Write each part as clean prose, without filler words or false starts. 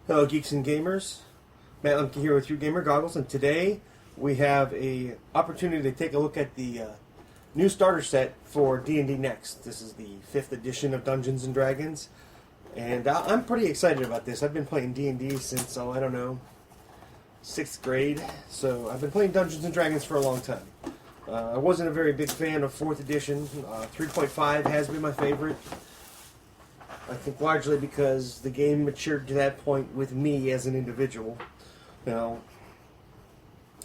Hello geeks and gamers, Matt Lemke here with Gamer Goggles, and today we have a opportunity to take a look at the new starter set for D&D Next. This is the 5th edition of Dungeons & Dragons, and I'm pretty excited about this. I've been playing D&D since, I don't know, 6th grade, so I've been playing Dungeons & Dragons for a long time. I wasn't a very big fan of 4th edition. 3.5 has been my favorite. I think largely because the game matured to that point with me as an individual. Now,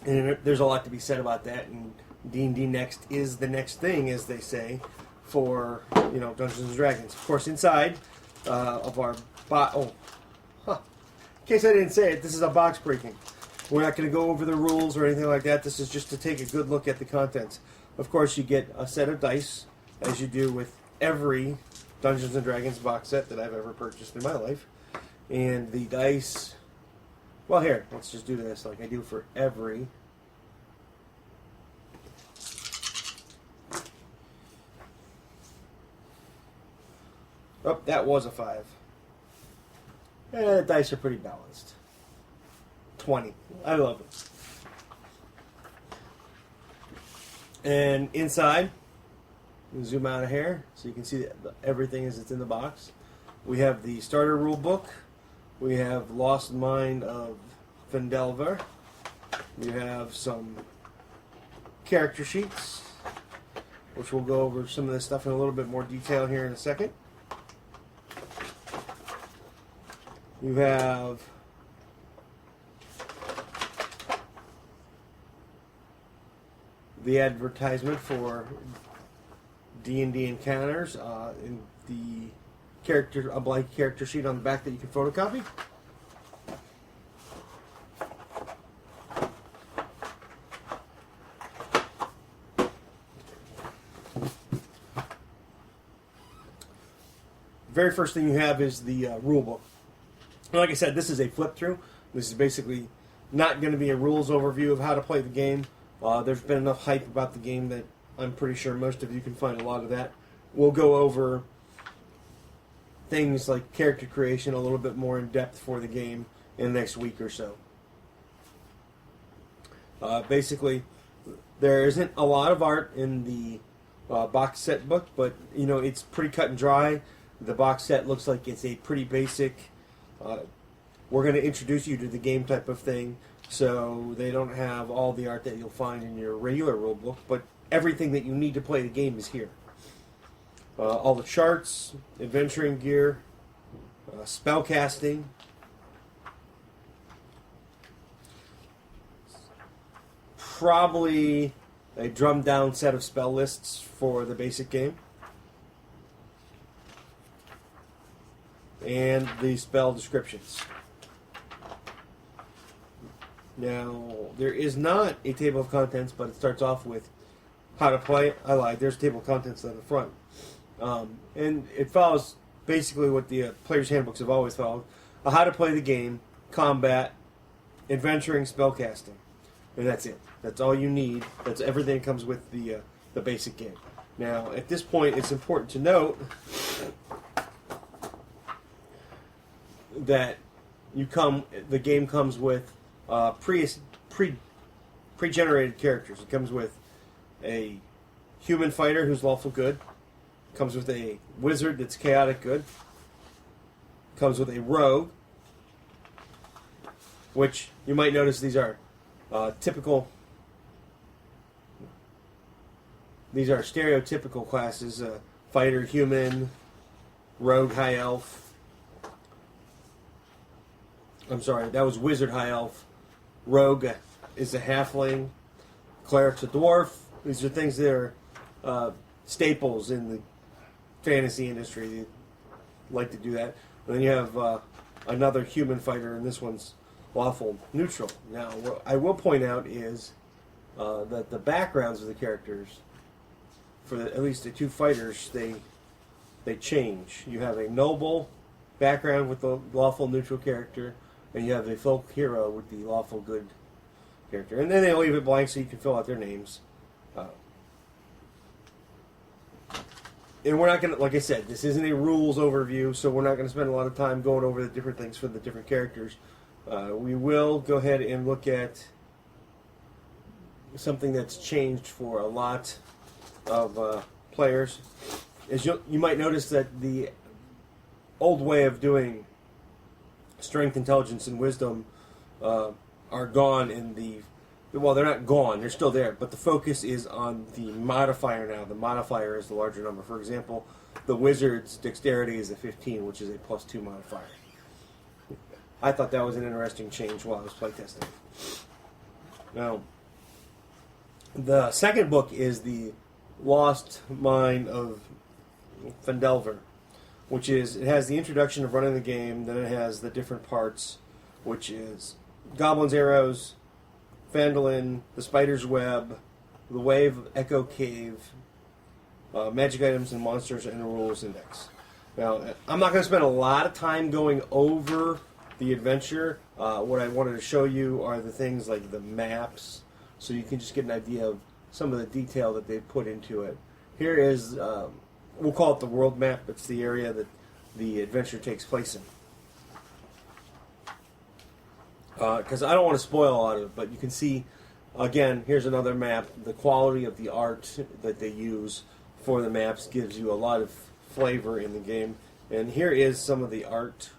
and there's a lot to be said about that, and D&D Next is the next thing, as they say, for, Dungeons & Dragons. Of course, inside of our in case I didn't say it, this is a box breaking. We're not going to go over the rules or anything like that. This is just to take a good look at the contents. Of course, you get a set of dice, as you do with every Dungeons & Dragons box set that I've ever purchased in my life. And the dice... Well, here, let's just do this like I do for every... Oh, that was a 5. The dice are pretty balanced. 20. I love it. And inside... Zoom out of here so you can see everything as it's in the box. We have the starter rule book. We have Lost Mind of Phandelver. We have some character sheets, which we'll go over some of this stuff in a little bit more detail here in a second. You have the advertisement for D&D Encounters in a blank character sheet on the back that you can photocopy. Very first thing you have is the rule book. Like I said, this is a flip through. This is basically not going to be a rules overview of how to play the game. There's been enough hype about the game that I'm pretty sure most of you can find a lot of that. We'll go over things like character creation a little bit more in depth for the game in the next week or so. Basically, there isn't a lot of art in the box set book, but it's pretty cut and dry. The box set looks like it's a pretty basic. We're going to introduce you to the game type of thing, so they don't have all the art that you'll find in your regular rule book, but everything that you need to play the game is here. All the charts, adventuring gear, spellcasting. Probably a drummed down set of spell lists for the basic game. And the spell descriptions. Now, there is not a table of contents, but it starts off with how to play. I lied. There's table of contents on the front. And it follows basically what the player's handbooks have always followed. How to play the game, combat, adventuring, spellcasting. And that's it. That's all you need. That's everything that comes with the basic game. Now, at this point, it's important to note that the game comes with pre-generated characters. It comes with a human fighter who's lawful good. Comes with a wizard that's chaotic good. Comes with a rogue, which you might notice these are typical. These are stereotypical classes: fighter, human, rogue, high elf. I'm sorry, that was wizard, high elf. Rogue is a halfling. Cleric's a dwarf. These are things that are staples in the fantasy industry. They like to do that. And then you have another human fighter, and this one's lawful neutral. Now, what I will point out is that the backgrounds of the characters, for at least the two fighters, they change. You have a noble background with the lawful neutral character, and you have a folk hero with the lawful good character. And then they leave it blank so you can fill out their names. and we're not going to, like I said, this isn't a rules overview, so we're not going to spend a lot of time going over the different things for the different characters. We will go ahead and look at something that's changed for a lot of players. As you might notice that the old way of doing strength, intelligence, and wisdom are gone in the... Well, they're not gone. They're still there. But the focus is on the modifier now. The modifier is the larger number. For example, the wizard's dexterity is a 15, which is a +2 modifier. I thought that was an interesting change while I was playtesting. Now, the second book is the Lost Mine of Phandelver, which is, it has the introduction of running the game, then it has the different parts, which is Goblin's Arrows, Phandalin, the Spider's Web, the Wave of Echo Cave, Magic Items and Monsters, and the Rules Index. Now, I'm not going to spend a lot of time going over the adventure. What I wanted to show you are the things like the maps, so you can just get an idea of some of the detail that they've put into it. Here is, we'll call it the world map. It's the area that the adventure takes place in. Because I don't want to spoil a lot of it, but you can see, again, here's another map. The quality of the art that they use for the maps gives you a lot of flavor in the game. And here is some of the art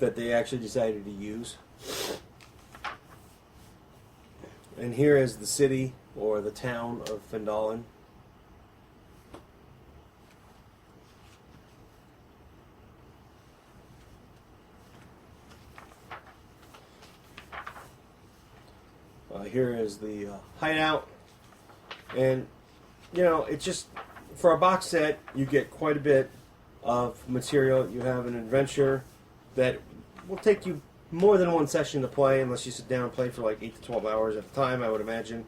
that they actually decided to use. And here is the city, or the town of Phandalin. Here is the hideout, and you know, it's just, for a box set you get quite a bit of material. You have an adventure that will take you more than one session to play, unless you sit down and play for like 8 to 12 hours at a time, I would imagine.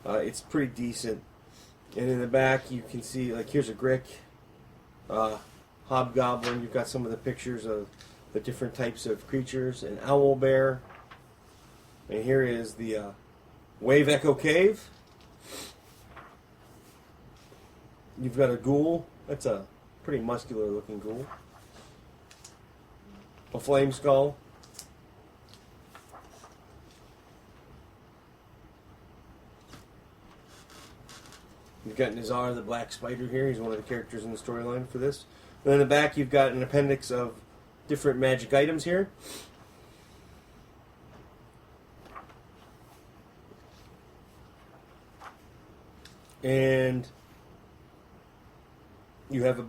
It's pretty decent. And in the back you can see, like, here's a Grick, Hobgoblin. You've got some of the pictures of the different types of creatures, an owl bear, and here is the Wave Echo Cave. You've got a ghoul. That's a pretty muscular looking ghoul. A flame skull. You've got Nizar the Black Spider here. He's one of the characters in the storyline for this. And in the back you've got an appendix of different magic items here. And you have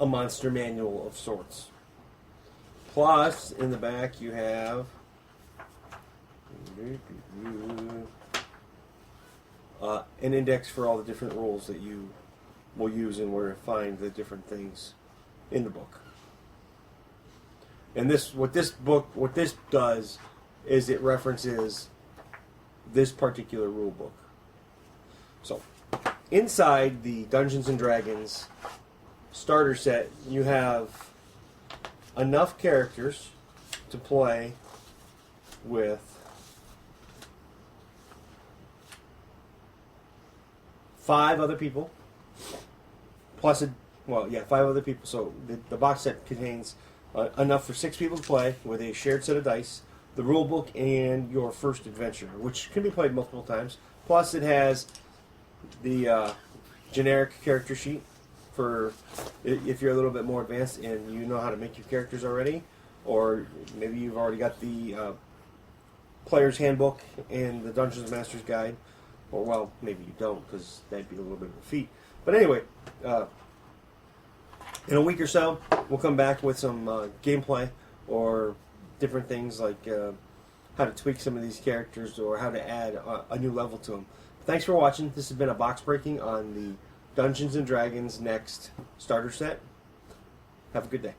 a monster manual of sorts. Plus, in the back you have an index for all the different rules that you will use and where to find the different things in the book. And what this does is it references this particular rule book. So, inside the Dungeons and Dragons starter set, you have enough characters to play with 5 other people, plus 5 other people. So the box set contains enough for 6 people to play with a shared set of dice, the rule book, and your first adventure, which can be played multiple times. Plus, it has the generic character sheet for if you're a little bit more advanced and you know how to make your characters already, or maybe you've already got the player's handbook and the Dungeons Master's Guide, or well, maybe you don't, because that'd be a little bit of a feat. But anyway, in a week or so, we'll come back with some gameplay or different things like how to tweak some of these characters or how to add a new level to them. Thanks for watching. This has been a box breaking on the Dungeons & Dragons Next starter set. Have a good day.